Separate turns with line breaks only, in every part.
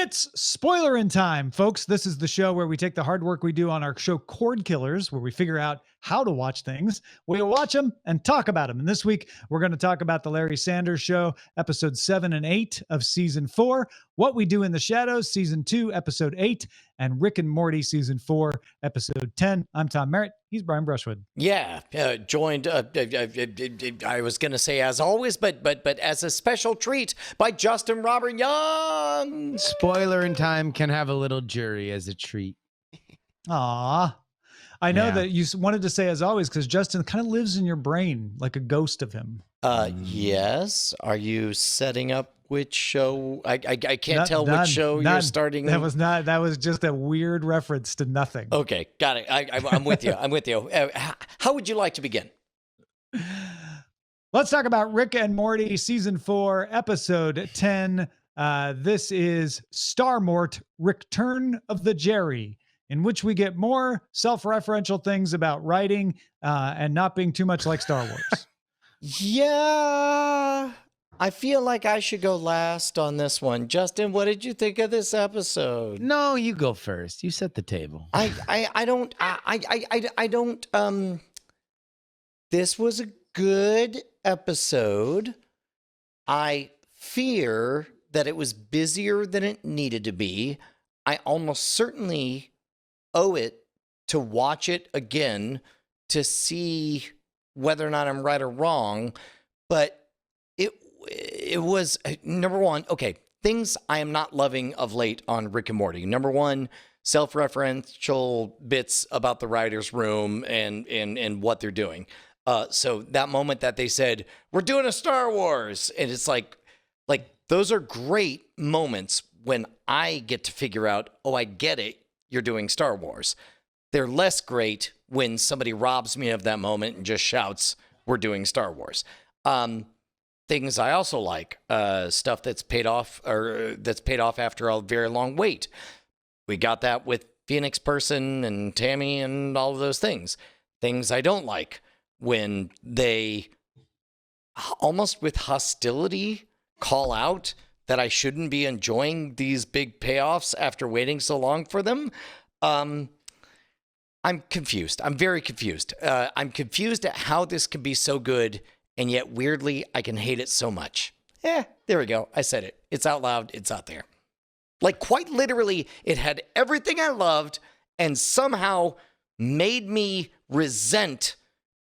It's Spoilerin Time, folks. This is the show where we take the hard work we do on our show Cordkillers, where we figure out how to watch things. We watch them and talk about them. And this week, we're going to talk about the Larry Sanders Show, episode 7 and 8 of season 4, What We Do in the Shadows, season 2, episode 8, and Rick and Morty, season 4, episode 10. I'm Tom Merritt. He's Brian Brushwood.
Yeah, joined, I was going to say as always, but as a special treat by Justin Robert Young.
Spoilerin Time can have a little jury as a treat.
Aw. I know that you wanted to say as always because Justin kind of lives in your brain like a ghost of him.
Yes. Are you setting up which show? I can't tell which show you're starting.
That was just a weird reference to nothing.
Okay, got it. I'm with you. I'm with you. How would you like to begin?
Let's talk about Rick and Morty, season 4, episode 10. This is Star Mort, Return of the Jerry, in which we get more self-referential things about writing and not being too much like Star Wars.
Yeah, I feel like I should go last on this one. Justin, what did you think of this episode?
No, you go first. You set the table.
I don't. This was a good episode. I fear that it was busier than it needed to be. I almost certainly owe it to watch it again to see whether or not I'm right or wrong, but it was, number one, okay, things I am not loving of late on Rick and Morty. Number one, self-referential bits about the writer's room and what they're doing. So that moment that they said, we're doing a Star Wars, and it's like those are great moments when I get to figure out, oh, I get it, you're doing Star Wars. They're less great when somebody robs me of that moment and just shouts, we're doing Star Wars. Things I also like, stuff that's paid off after a very long wait. We got that with Phoenix Person and Tammy and all of those things. Things I don't like when they almost with hostility call out that I shouldn't be enjoying these big payoffs after waiting so long for them. I'm confused. I'm very confused. I'm confused at how this can be so good, and yet weirdly, I can hate it so much. There we go. I said it. It's out loud. It's out there. Like quite literally, it had everything I loved and somehow made me resent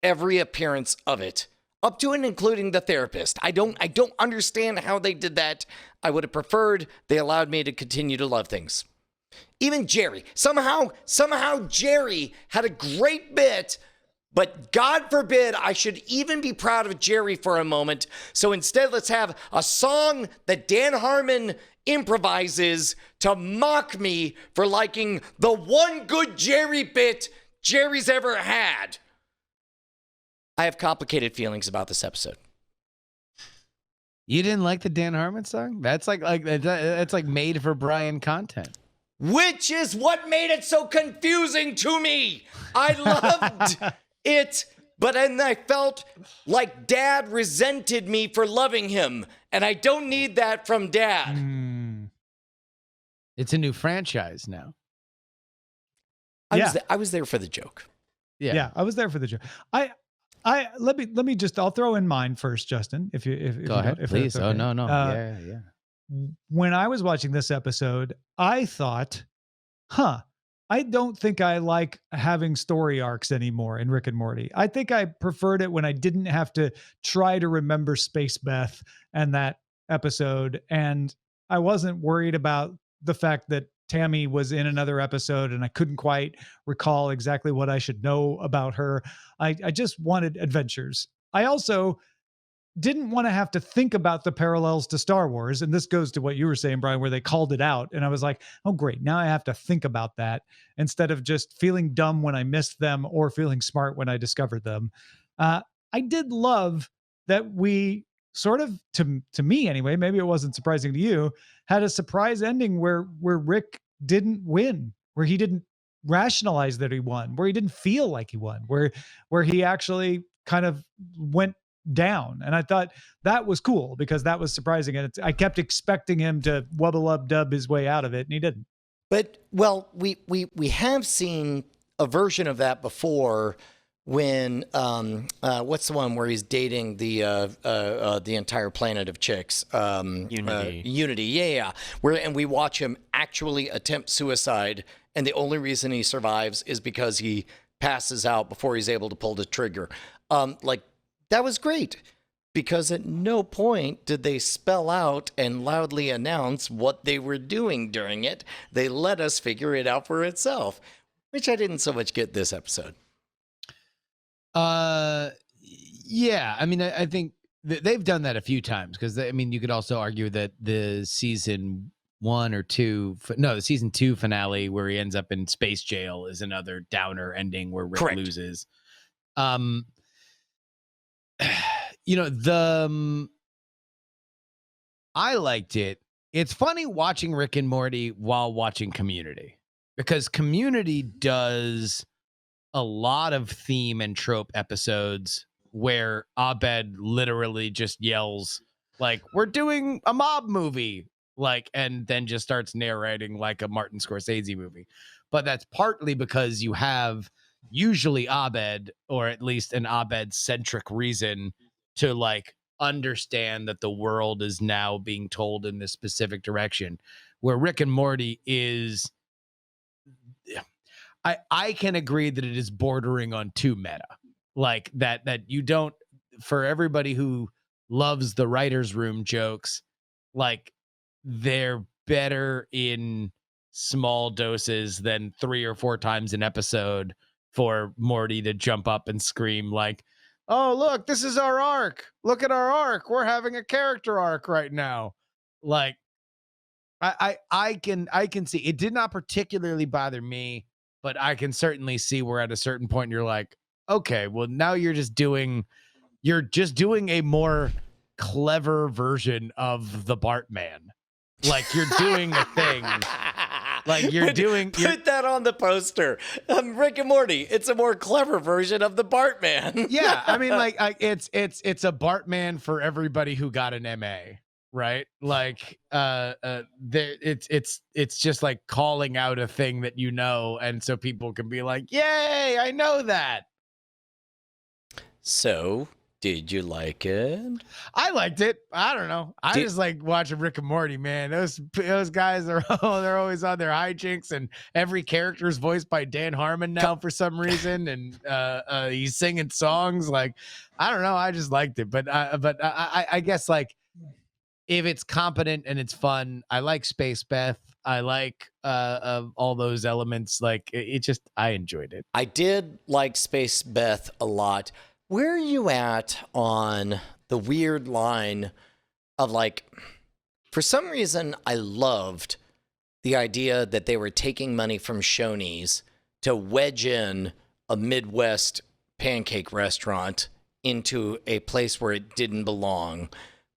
every appearance of it, up to and including the therapist. I don't understand how they did that. I would have preferred they allowed me to continue to love things. Even Jerry. Somehow Jerry had a great bit, but God forbid I should even be proud of Jerry for a moment. So instead, let's have a song that Dan Harmon improvises to mock me for liking the one good Jerry bit Jerry's ever had. I have complicated feelings about this episode.
You didn't like the Dan Harmon song? That's like made for Brian content.
Which is what made it so confusing to me. I loved it, but then I felt like Dad resented me for loving him, and I don't need that from Dad.
It's a new franchise now.
I was there for the joke.
Yeah, I was there for the joke. Let me just, I'll throw in mine first, Justin. If
go ahead, please. Okay. Oh no. Yeah.
When I was watching this episode, I thought, I don't think I like having story arcs anymore in Rick and Morty. I think I preferred it when I didn't have to try to remember Space Beth and that episode. And I wasn't worried about the fact that Tammy was in another episode and I couldn't quite recall exactly what I should know about her. I just wanted adventures. I also didn't want to have to think about the parallels to Star Wars. And this goes to what you were saying, Brian, where they called it out. And I was like, oh, great. Now I have to think about that instead of just feeling dumb when I missed them or feeling smart when I discovered them. I did love that we sort of, to me anyway, maybe it wasn't surprising to you, had a surprise ending where Rick didn't win, where he didn't rationalize that he won, where he didn't feel like he won, where he actually kind of went down. And I thought that was cool because that was surprising. And I kept expecting him to wubble dub his way out of it, and he didn't.
But well, we have seen a version of that before when what's the one where he's dating the entire planet of chicks? Unity, yeah. And we watch him actually attempt suicide, and the only reason he survives is because he passes out before he's able to pull the trigger. Like that was great. Because at no point did they spell out and loudly announce what they were doing during it. They let us figure it out for itself, which I didn't so much get this episode.
Yeah. I mean, I think they've done that a few times because, I mean, you could also argue that the season 2 finale where he ends up in space jail is another downer ending where Rick
Correct.
loses. You know, I liked it. It's funny watching Rick and Morty while watching Community because Community does a lot of theme and trope episodes where Abed literally just yells like, "We're doing a mob movie," like, and then just starts narrating like a Martin Scorsese movie. But that's partly because you have usually Abed, or at least an Abed-centric reason to like understand that the world is now being told in this specific direction, where Rick and Morty is, I can agree that it is bordering on too meta, like that you don't, for everybody who loves the writer's room jokes, like they're better in small doses than 3 or 4 times an episode for Morty to jump up and scream like, "Oh, look, this is our arc. Look at our arc. We're having a character arc right now." Like, I can see it did not particularly bother me, but I can certainly see where at a certain point you're like, okay, well now you're just doing a more clever version of the Bartman. Like you're doing a thing. Like you're
Put that on the poster. Rick and Morty. It's a more clever version of the Bartman.
Yeah, I mean, like it's a Bartman for everybody who got an MA, right? Like, it's just like calling out a thing that you know, and so people can be like, "Yay, I know that."
So, did you like it?
I liked it. I don't know. I just like watching Rick and Morty, man. Those guys are they're always on their hijinks, and every character is voiced by Dan Harmon now for some reason, and he's singing songs. Like, I don't know. I just liked it, but I guess like if it's competent and it's fun, I like Space Beth. I like all those elements. Like it just, I enjoyed it.
I did like Space Beth a lot. Where are you at on the weird line of like, for some reason, I loved the idea that they were taking money from Shoney's to wedge in a Midwest pancake restaurant into a place where it didn't belong.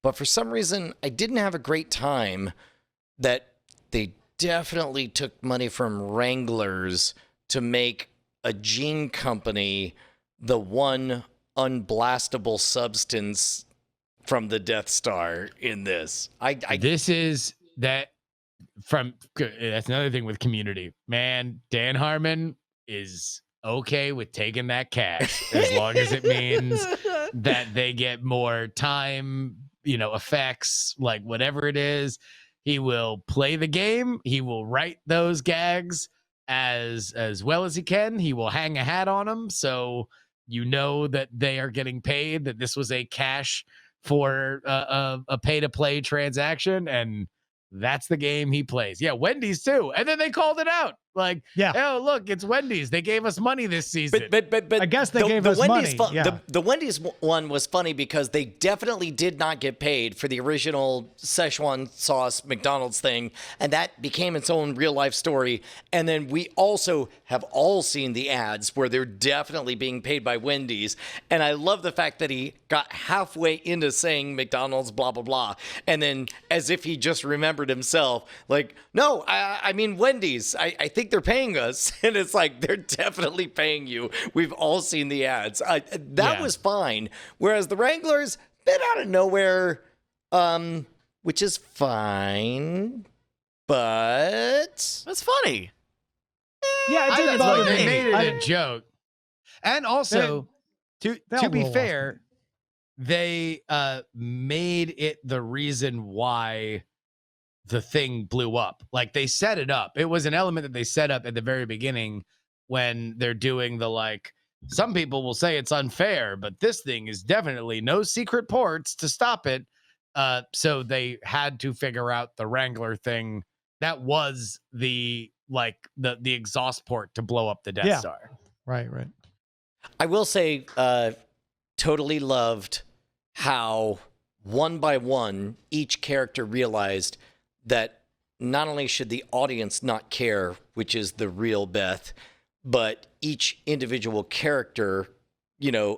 But for some reason, I didn't have a great time that they definitely took money from Wranglers to make a gene company the one unblastable substance from the Death Star in this.
This is that from, that's another thing with Community. Man, Dan Harmon is okay with taking that cash as long as it means that they get more time, you know, effects, like whatever it is. He will play the game. He will write those gags as well as he can. He will hang a hat on them, so you know that they are getting paid, that this was a cash for a pay-to-play transaction, and that's the game he plays. Yeah, Wendy's too. And then they called it out. Like,
yeah,
oh, look, it's Wendy's. They gave us money this season.
But
I guess they gave us
Wendy's
money. Yeah.
The Wendy's one was funny because they definitely did not get paid for the original Szechuan sauce McDonald's thing, and that became its own real life story. And then we also have all seen the ads where they're definitely being paid by Wendy's. And I love the fact that he got halfway into saying McDonald's blah blah blah, and then as if he just remembered himself, like, no, I mean Wendy's. I think think they're paying us. And it's like, they're definitely paying you. We've all seen the ads. That was fine. Whereas the Wranglers, bit out of nowhere, which is fine, but
That's funny.
Yeah, it didn't bother
they
me.
made it a joke. And also, to
felt a
be
little
fair, they made it the reason why the thing blew up. Like, they set it up. It was an element that they set up at the very beginning when they're doing the, like, some people will say it's unfair, but this thing is definitely no secret ports to stop it. So they had to figure out the Wrangler thing. That was the exhaust port to blow up the Death Star.
Right.
I will say, totally loved how one by one each character realized that not only should the audience not care, which is the real Beth, but each individual character,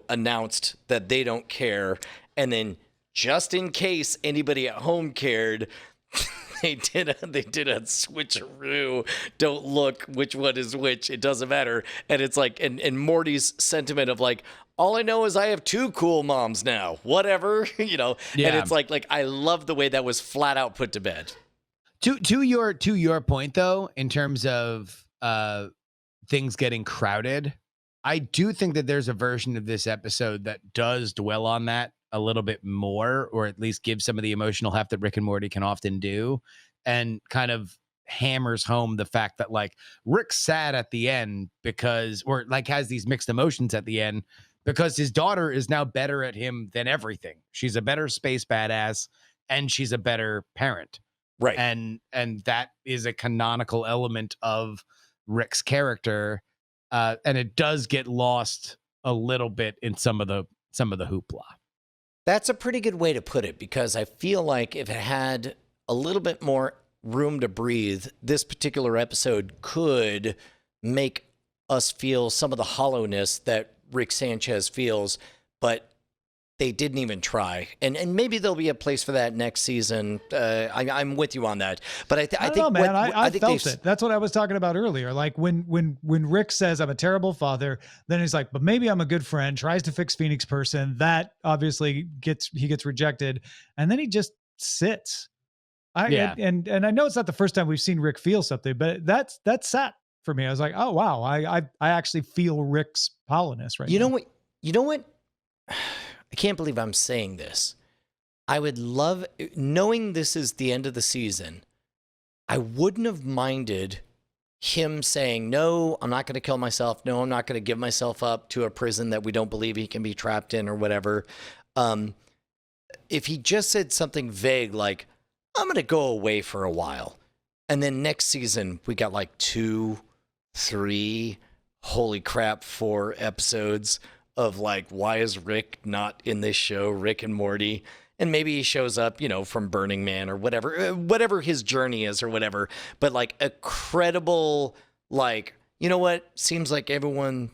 announced that they don't care. And then just in case anybody at home cared, they did a switcheroo. Don't look which one is which. It doesn't matter. And it's like, and Morty's sentiment of like, all I know is I have 2 cool moms now. Whatever, And it's like I love the way that was flat out put to bed.
To your point though, in terms of things getting crowded, I do think that there's a version of this episode that does dwell on that a little bit more, or at least give some of the emotional heft that Rick and Morty can often do, and kind of hammers home the fact that like Rick's sad at the end because, or like has these mixed emotions at the end because his daughter is now better at him than everything. She's a better space badass and she's a better parent.
Right.
And that is a canonical element of Rick's character. And it does get lost a little bit in some of the hoopla.
That's a pretty good way to put it, because I feel like if it had a little bit more room to breathe, this particular episode could make us feel some of the hollowness that Rick Sanchez feels, but they didn't even try. And maybe there'll be a place for that next season. I'm with you on that. But I think
know, man. I
think
felt it. That's what I was talking about earlier. Like when Rick says I'm a terrible father, then he's like, but maybe I'm a good friend, tries to fix Phoenix Person. That obviously he gets rejected. And then he just sits. And I know it's not the first time we've seen Rick feel something, but that's sat for me. I was like, oh wow, I actually feel Rick's hollowness right now.
You know what? I can't believe I'm saying this. I would love, knowing this is the end of the season, I wouldn't have minded him saying, no, I'm not going to kill myself. No, I'm not going to give myself up to a prison that we don't believe he can be trapped in or whatever. If he just said something vague like, I'm going to go away for a while. And then next season, we got like 2, 3, holy crap, 4 episodes of like, why is Rick not in this show, Rick and Morty? And maybe he shows up, from Burning Man or whatever his journey is or whatever. But like a credible, like, you know what? Seems like everyone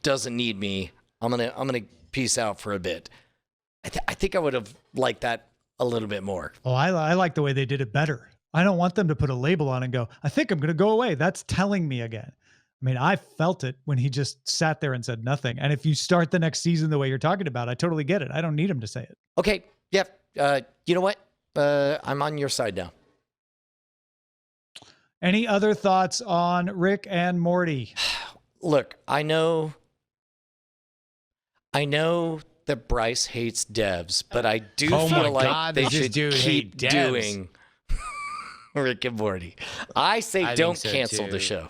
doesn't need me. I'm gonna peace out for a bit. I think I would have liked that a little bit more.
Oh, I like the way they did it better. I don't want them to put a label on and go, I think I'm going to go away. That's telling me again. I mean, I felt it when he just sat there and said nothing. And if you start the next season the way you're talking about, I totally get it. I don't need him to say it.
Okay. Yeah. You know what? I'm on your side now.
Any other thoughts on Rick and Morty?
Look, I know that Bryce hates devs, but I do feel like they should keep doing Rick and Morty. I say don't cancel the show.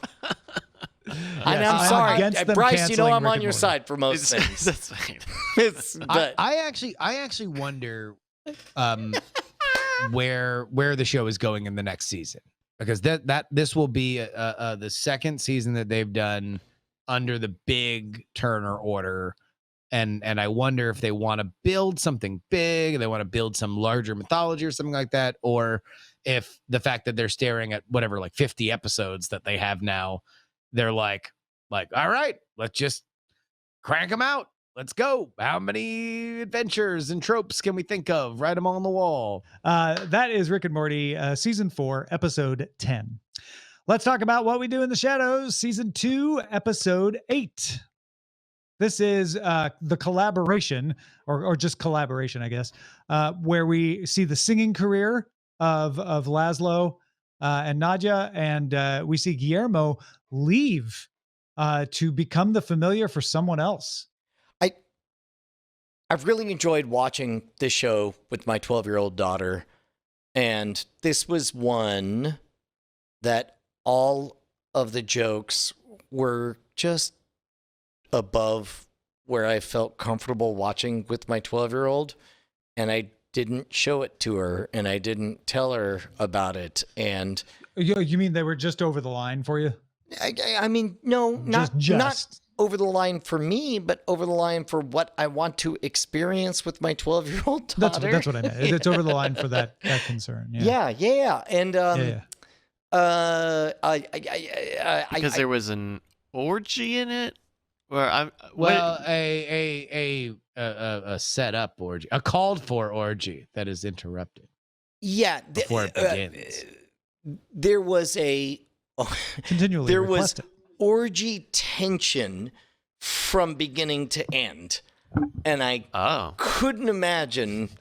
And I'm sorry, Bryce. I'm on your side for most things.
That's fine.
I actually wonder where the show is going in the next season, because this will be the second season that they've done under the big Turner order, and I wonder if they want to build something big, they want to build some larger mythology or something like that, or if the fact that they're staring at whatever like 50 episodes that they have now, they're like, all right, let's just crank them out. Let's go. How many adventures and tropes can we think of? Write them on the wall.
That is Rick and Morty, season 4, episode 10. Let's talk about What We Do in the Shadows, season 2, episode 8. This is the collaboration, or just collaboration, I guess, where we see the singing career of Laszlo and Nadia, and we see Guillermo leave to become the familiar for someone else.
I've really enjoyed watching this show with my 12-year-old daughter, and this was one that all of the jokes were just above where I felt comfortable watching with my 12-year-old, and I didn't show it to her, and I didn't tell her about it. And
You mean they were just over the line for you?
I mean, no, not over the line for me, but over the line for what I want to experience with my 12-year-old daughter.
That's what I meant. It's over the line for that concern.
Yeah. And
because there was an orgy in it, or
a set up orgy, a called for orgy that is interrupted.
Yeah,
before it begins.
There was a
continually
there was orgy tension from beginning to end, and I couldn't imagine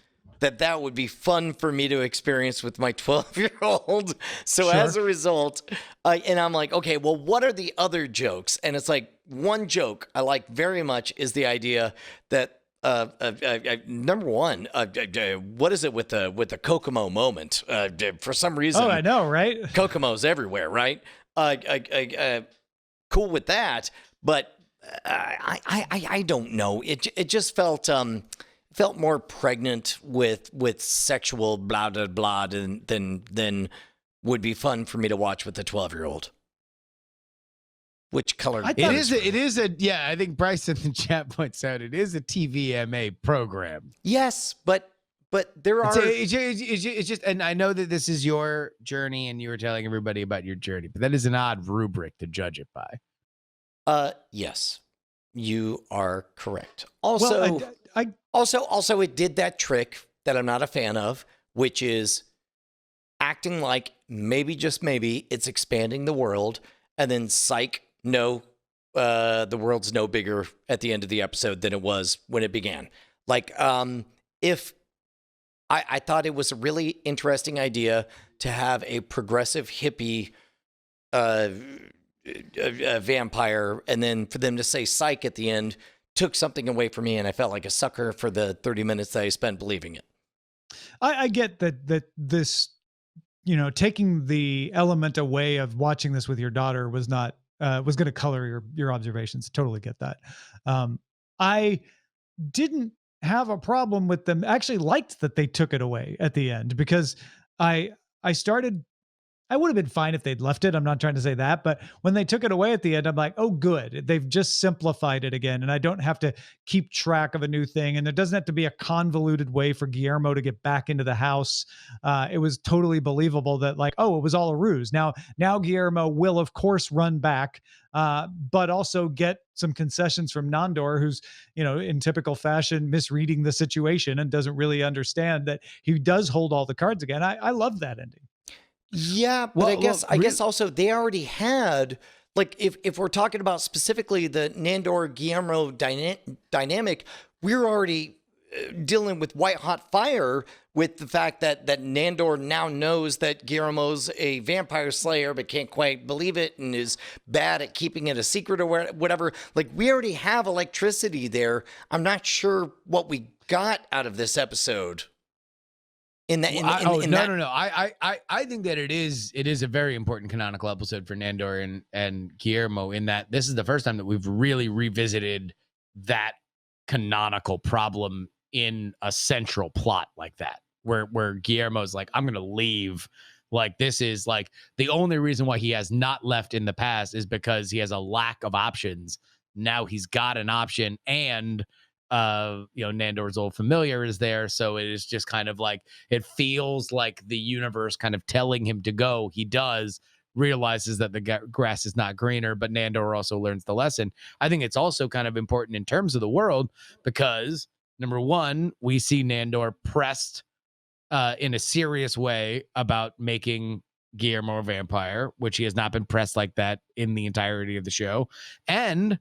that would be fun for me to experience with my 12-year-old. So as a result, and I'm like, okay, well, what are the other jokes? And it's like, one joke I like very much is the idea that number one, what is it with the Kokomo moment? For some reason,
I know, right?
Kokomo's everywhere, right? Cool with that, but I don't know. It just felt more pregnant with sexual blah blah blah than would be fun for me to watch with a 12-year-old. Which color?
It is a yeah. I think Bryce in the chat points out it is a TVMA program.
Yes, but there are.
It's just, and I know that this is your journey, and you were telling everybody about your journey, but that is an odd rubric to judge it by.
Yes, you are correct. Also, also, it did that trick that I'm not a fan of, which is acting like maybe, just maybe, it's expanding the world, and then psych, no, the world's no bigger at the end of the episode than it was when it began. Like, if I thought it was a really interesting idea to have a progressive hippie vampire, and then for them to say psych at the end took something away from me, and I felt like a sucker for the 30 minutes that I spent believing it.
I get that this, taking the element away of watching this with your daughter was not was going to color your observations. Totally get that. I didn't have a problem with them. Actually liked that they took it away at the end, because I would have been fine if they'd left it. I'm not trying to say that, but when they took it away at the end, I'm like, oh, good. They've just simplified it again, and I don't have to keep track of a new thing, and there doesn't have to be a convoluted way for Guillermo to get back into the house. It was totally believable that, like, oh, it was all a ruse. Now Guillermo will, of course, run back, but also get some concessions from Nandor, who's, in typical fashion, misreading the situation and doesn't really understand that he does hold all the cards again. I love that ending.
Yeah, but I guess also they already had, like, if we're talking about specifically the Nandor Guillermo dynamic, we're already dealing with white hot fire with the fact that Nandor now knows that Guillermo's a vampire slayer but can't quite believe it and is bad at keeping it a secret or whatever. Like, we already have electricity there. I'm not sure what we got out of this episode. No.
I think that it is a very important canonical episode for Nandor and Guillermo, in that this is the first time that we've really revisited that canonical problem in a central plot like that, where Guillermo's like, I'm gonna leave. Like, this is like the only reason why he has not left in the past is because he has a lack of options. Now he's got an option, and Nandor's old familiar is there, so it is just kind of like, it feels like the universe kind of telling him to go. He does, realizes that the grass is not greener, but Nandor also learns the lesson. I think it's also kind of important in terms of the world, because number one, we see Nandor pressed in a serious way about making Guillermo a vampire, which he has not been pressed like that in the entirety of the show. And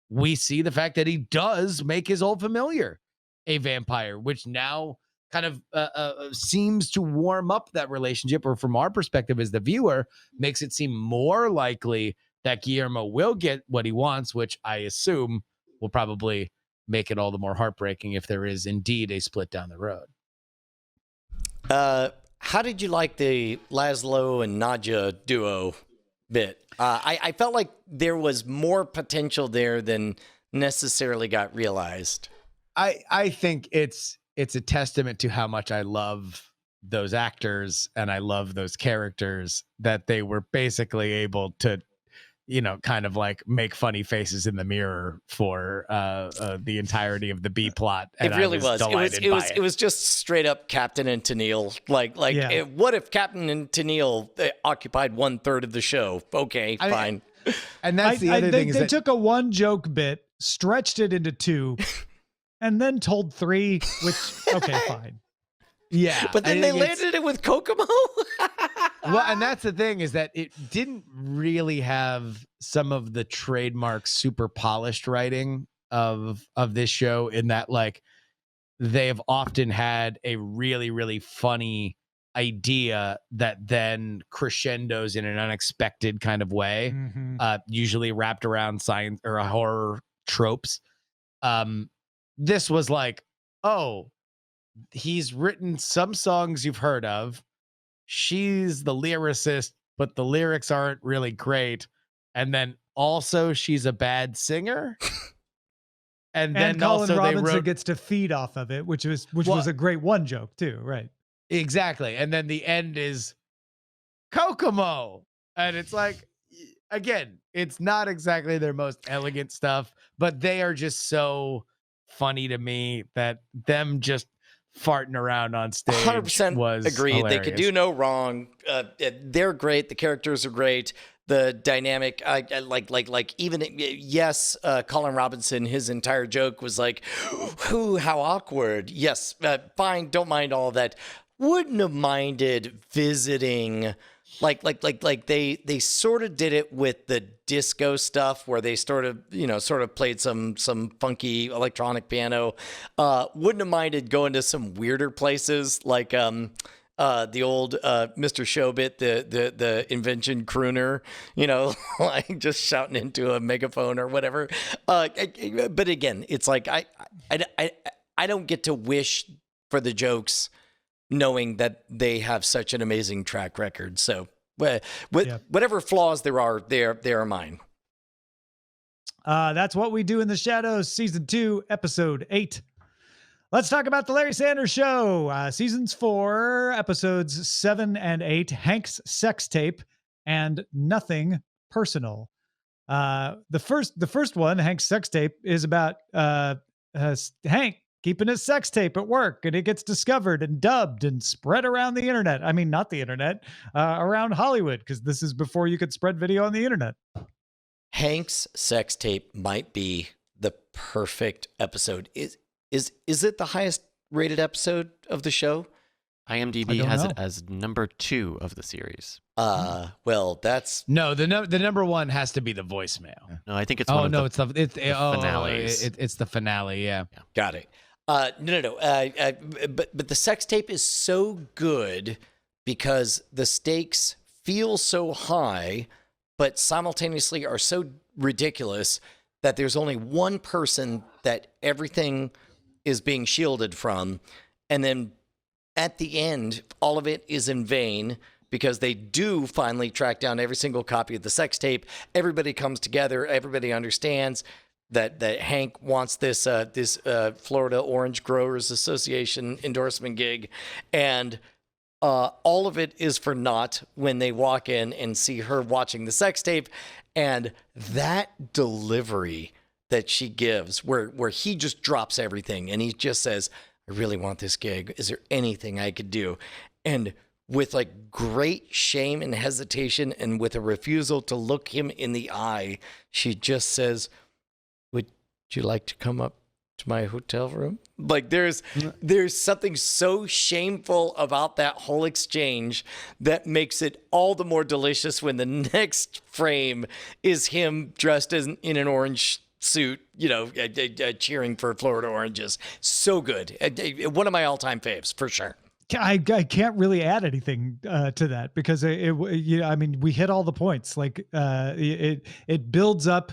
we see the fact that he does make his old familiar a vampire, which now kind of seems to warm up that relationship, or from our perspective as the viewer, makes it seem more likely that Guillermo will get what he wants, which I assume will probably make it all the more heartbreaking if there is indeed a split down the road.
How did you like the Laszlo and Nadja duo bit? I felt like there was more potential there than necessarily got realized.
I think it's a testament to how much I love those actors and I love those characters, that they were basically able to, kind of like make funny faces in the mirror for the entirety of the B plot. And
it really was. It was just straight up Captain and Tennille. What if Captain and Tennille occupied 1/3 of the show? Okay, fine.
And that's the other thing.
They took a one joke bit, stretched it into 2, and then told 3. Which okay, fine.
Yeah,
but then they landed it with Kokomo.
Well, and that's the thing, is that it didn't really have some of the trademark super polished writing of this show, in that like they have often had a really, really funny idea that then crescendos in an unexpected kind of way, usually wrapped around science or horror tropes. This was like, oh, he's written some songs you've heard of. She's the lyricist, but the lyrics aren't really great. And then also she's a bad singer. And then
Colin
also
Robinson gets to feed off of it, which was a great one joke too, right?
Exactly. And then the end is Kokomo. And it's like, again, it's not exactly their most elegant stuff, but they are just so funny to me that them just farting around on stage
100%
was
agreed.
hilarious.
They could do no wrong. They're great. The characters are great. The dynamic, I like even, yes, Colin Robinson, his entire joke was like, "Ooh, how awkward." Yes, fine, don't mind all of that. Wouldn't have minded visiting, like they sort of did it with the disco stuff, where they sort of played some funky electronic piano. Wouldn't have minded going to some weirder places, like the old Mr. Showbit, the invention crooner, like just shouting into a megaphone or whatever. But again, it's like I don't get to wish for the jokes, knowing that they have such an amazing track record. So whatever flaws there are, they are mine.
That's What We Do in the Shadows, season 2, episode 8. Let's talk about the Larry Sanders Show, seasons 4, episodes 7 and 8, Hank's sex tape, and Nothing Personal. The first one, Hank's sex tape, is about Hank keeping his sex tape at work, and it gets discovered and dubbed and spread around the internet. I mean, not the internet, around Hollywood, because this is before you could spread video on the internet.
Hank's sex tape might be the perfect episode. Is it the highest rated episode of the show?
IMDb has it as number 2 of the series.
Well, that's
no. The number 1 has to be the voicemail.
No, I think it's one of the
finales. It's the finale. Yeah.
Got it. No. But the sex tape is so good because the stakes feel so high, but simultaneously are so ridiculous that there's only one person that everything is being shielded from. And then at the end, all of it is in vain, because they do finally track down every single copy of the sex tape. Everybody comes together. Everybody understands that Hank wants this Florida Orange Growers Association endorsement gig. And all of it is for naught when they walk in and see her watching the sex tape. And that delivery that she gives, where he just drops everything and he just says, "I really want this gig. Is there anything I could do?" And with like great shame and hesitation and with a refusal to look him in the eye, she just says, "Would you like to come up to my hotel room. Like there's something so shameful about that whole exchange that makes it all the more delicious when the next frame is him dressed in an orange suit, cheering for Florida oranges. So good. One of my all-time faves for sure.
I can't really add anything to that because I mean, we hit all the points. Like it builds up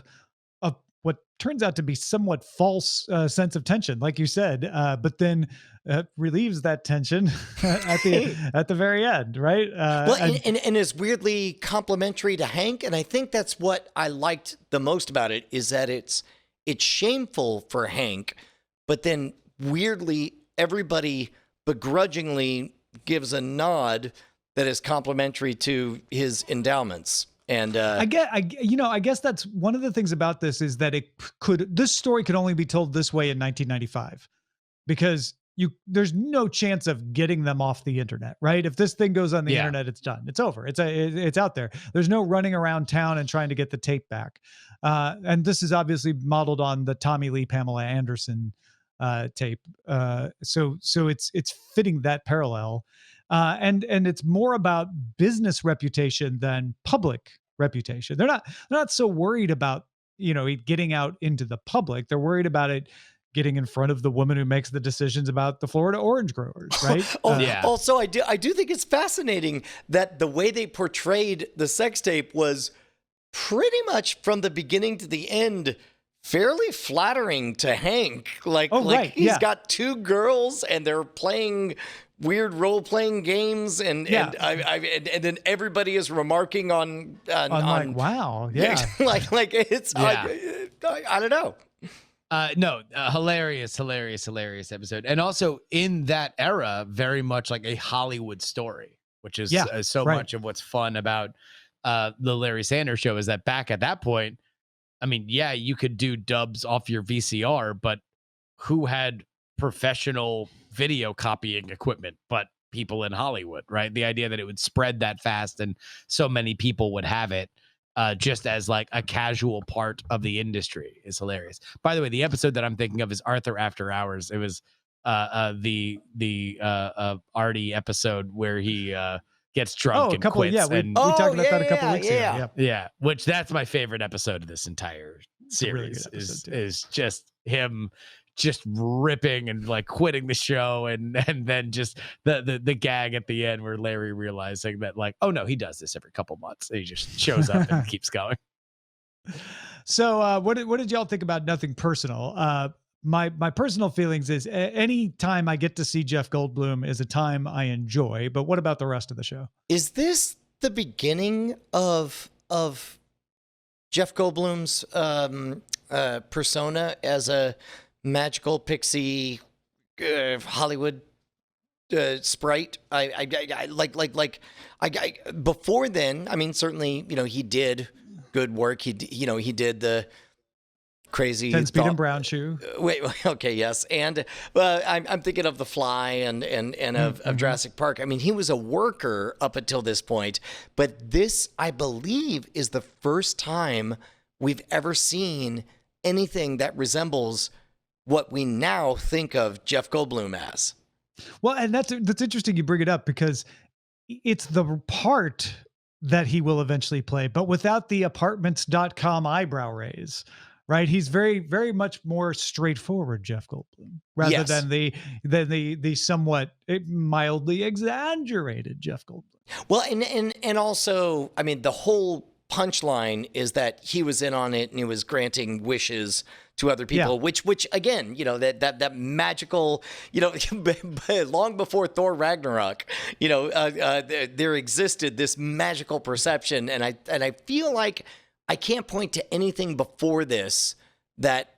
what turns out to be somewhat false sense of tension, like you said, but then relieves that tension at the very end, right?
And is weirdly complimentary to Hank, and I think that's what I liked the most about it is that it's shameful for Hank, but then weirdly everybody begrudgingly gives a nod that is complimentary to his endowments. And
I guess that's one of the things about this is that this story could only be told this way in 1995 because there's no chance of getting them off the internet, right? If this thing goes on the internet, it's done. It's over. It's out there. There's no running around town and trying to get the tape back. And this is obviously modeled on the Tommy Lee, Pamela Anderson tape. So it's fitting that parallel. And it's more about business reputation than public reputation. They're not so worried about, it getting out into the public. They're worried about it getting in front of the woman who makes the decisions about the Florida orange growers, right?
Also, I do think it's fascinating that the way they portrayed the sex tape was pretty much from the beginning to the end fairly flattering to Hank. He's got two girls and they're playing weird role-playing games, and then everybody is remarking on
like, wow, yeah,
like it's I don't know.
Hilarious episode, and also in that era, very much like a Hollywood story, which is much of what's fun about the Larry Sanders Show is that back at that point, I mean, you could do dubs off your VCR, but who had professional video copying equipment but people in Hollywood, right? The idea that it would spread that fast and so many people would have it just as like a casual part of the industry is hilarious. By the way, the episode that I'm thinking of is Arthur After Hours. It was the Artie episode where he gets drunk and quits.
We talked about that a couple weeks ago.
Yeah, which that's my favorite episode of this entire series.
Really
is just him just ripping and like quitting the show, and then just the gag at the end where Larry realizing that like, oh no, he does this every couple months. And he just shows up and keeps going.
So what did y'all think about Nothing Personal? My personal feelings is any time I get to see Jeff Goldblum is a time I enjoy. But what about the rest of the show?
Is this the beginning of Jeff Goldblum's persona as a magical pixie Hollywood sprite? Before then, I mean, certainly, he did good work. He did the crazy
10-Speed and Brown Shoe.
Wait, okay, yes, and I'm thinking of The Fly and of Jurassic Park. I mean, he was a worker up until this point, but this, I believe, is the first time we've ever seen anything that resembles what we now think of Jeff Goldblum as.
Well, and that's interesting you bring it up because it's the part that he will eventually play, but without the apartments.com eyebrow raise, right? He's very, very much more straightforward Jeff Goldblum rather than the somewhat mildly exaggerated Jeff Goldblum.
Well, and also, I mean, the whole punchline is that he was in on it and he was granting wishes to other people, which again, that magical, long before Thor Ragnarok, there existed this magical perception, and I feel like I can't point to anything before this that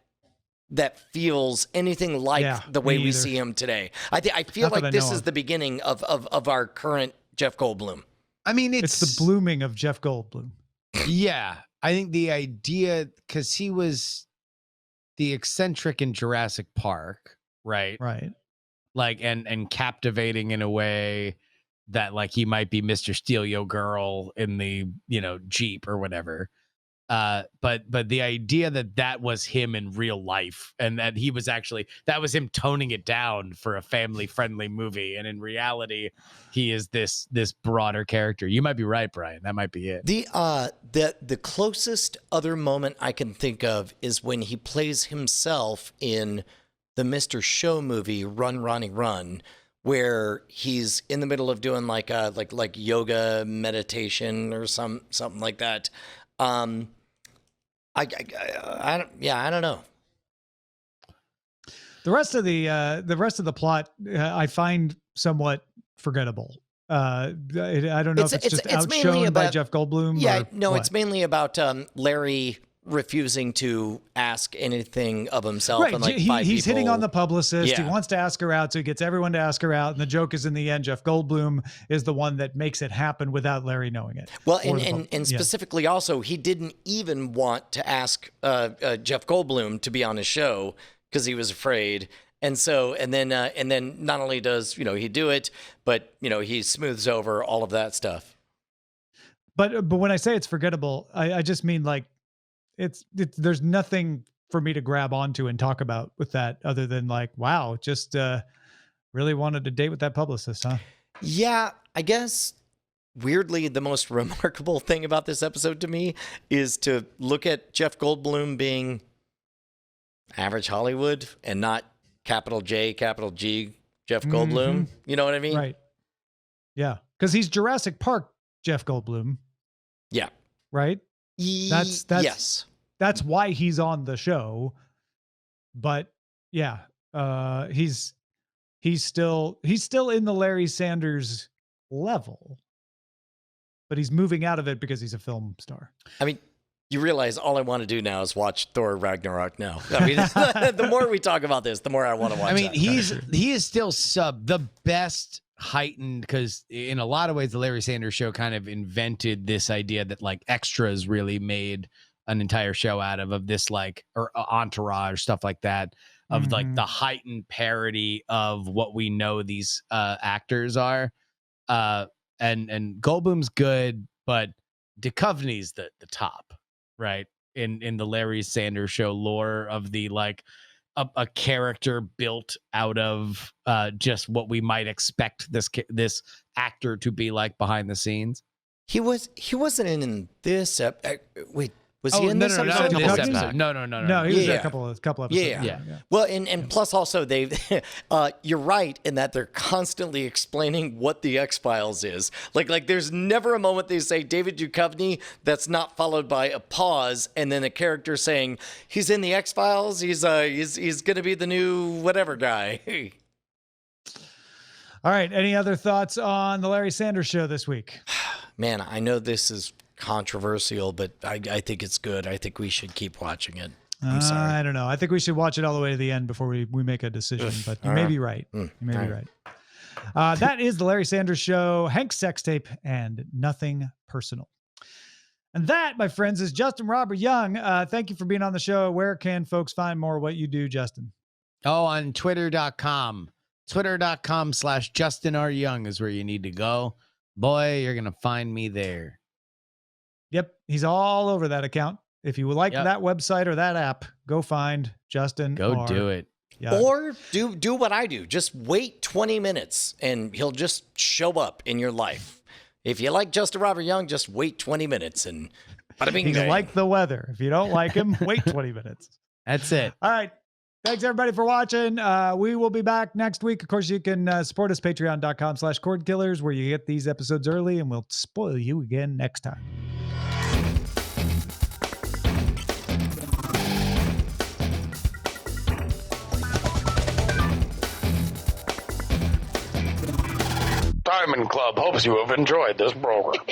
feels anything like the way we see him today. I feel like this is the beginning of our current Jeff Goldblum.
I mean,
it's the blooming of Jeff Goldblum.
Yeah, I think the idea, because he was the eccentric in Jurassic Park, right?
Right.
Like, and captivating in a way that like he might be Mr. Steal Your Girl in the, Jeep or whatever. But the idea that was him in real life, and that he was actually, that was him toning it down for a family friendly movie, and in reality, he is this broader character. You might be right, Brian. That might be it.
The closest other moment I can think of is when he plays himself in the Mr. Show movie Run Ronnie Run, where he's in the middle of doing like yoga meditation or something like that. I don't know.
The rest of the plot I find somewhat forgettable. I don't know if it's just outshone by Jeff Goldblum.
Yeah,
or
no,
what.
it's mainly about Larry refusing to ask anything of himself.
Right,
And like
he's hitting on the publicist.
Yeah.
He wants to ask her out, so he gets everyone to ask her out. And the joke is, in the end, Jeff Goldblum is the one that makes it happen without Larry knowing it.
Well, and specifically also, he didn't even want to ask Jeff Goldblum to be on his show because he was afraid. And so, and then not only does, he do it, but, he smooths over all of that stuff.
But when I say it's forgettable, I just mean like there's nothing for me to grab onto and talk about with that other than like, wow, just really wanted to date with that publicist, huh?
Yeah, I guess weirdly, the most remarkable thing about this episode to me is to look at Jeff Goldblum being average Hollywood and not capital J, capital G, Jeff Goldblum.
Mm-hmm.
You know what I mean?
Right. Yeah. Because he's Jurassic Park Jeff Goldblum.
Yeah.
Right?
Yes.
That's why he's on the show. But yeah, he's still in the Larry Sanders level. But he's moving out of it because he's a film star.
I mean, you realize all I want to do now is watch Thor Ragnarok now. I mean, the more we talk about this, the more I want to watch.
I mean,
that.
he is still the best heightened, because in a lot of ways, the Larry Sanders Show kind of invented this idea that like extras really made an entire show out of this, like, or Entourage, stuff like that, of like the heightened parody of what we know these actors are. And Goldblum's good, but Duchovny's the top. Right. In the Larry Sanders Show lore of the like a character built out of just what we might expect this actor to be like behind the scenes.
He wasn't in this. Wait, was he in
no,
this
no,
episode?
not in this episode. No.
He was in a couple episodes.
Yeah. Well, and plus also you're right in that they're constantly explaining what the X-Files is. Like there's never a moment they say David Duchovny that's not followed by a pause and then a character saying he's in the X-Files. He's gonna be the new whatever guy.
All right. Any other thoughts on the Larry Sanders Show this week?
Man, I know this is controversial, but I think it's good. I think we should keep watching it. I'm sorry.
I don't know. I think we should watch it all the way to the end before we make a decision, but you may be right. You may be right. That is the Larry Sanders Show, Hank's Sex Tape, and Nothing Personal. And that, my friends, is Justin Robert Young. Thank you for being on the show. Where can folks find more of what you do, Justin?
Oh, on twitter.com. Twitter.com/Justin R. Young is where you need to go. Boy, you're going to find me there.
Yep. He's all over that account. If you would like that website or that app, go find Justin.
Go do it.
Yeah.
Or do what I do. Just wait 20 minutes and he'll just show up in your life. If you like Justin Robert Young, just wait 20 minutes and bada bing
He's
bang.
like the weather. If you don't like him, wait 20 minutes.
That's it.
All right. Thanks everybody for watching. We will be back next week. Of course, you can support us patreon.com/Cordkillers, where you get these episodes early and we'll spoil you again next time.
Diamond Club hopes you have enjoyed this program.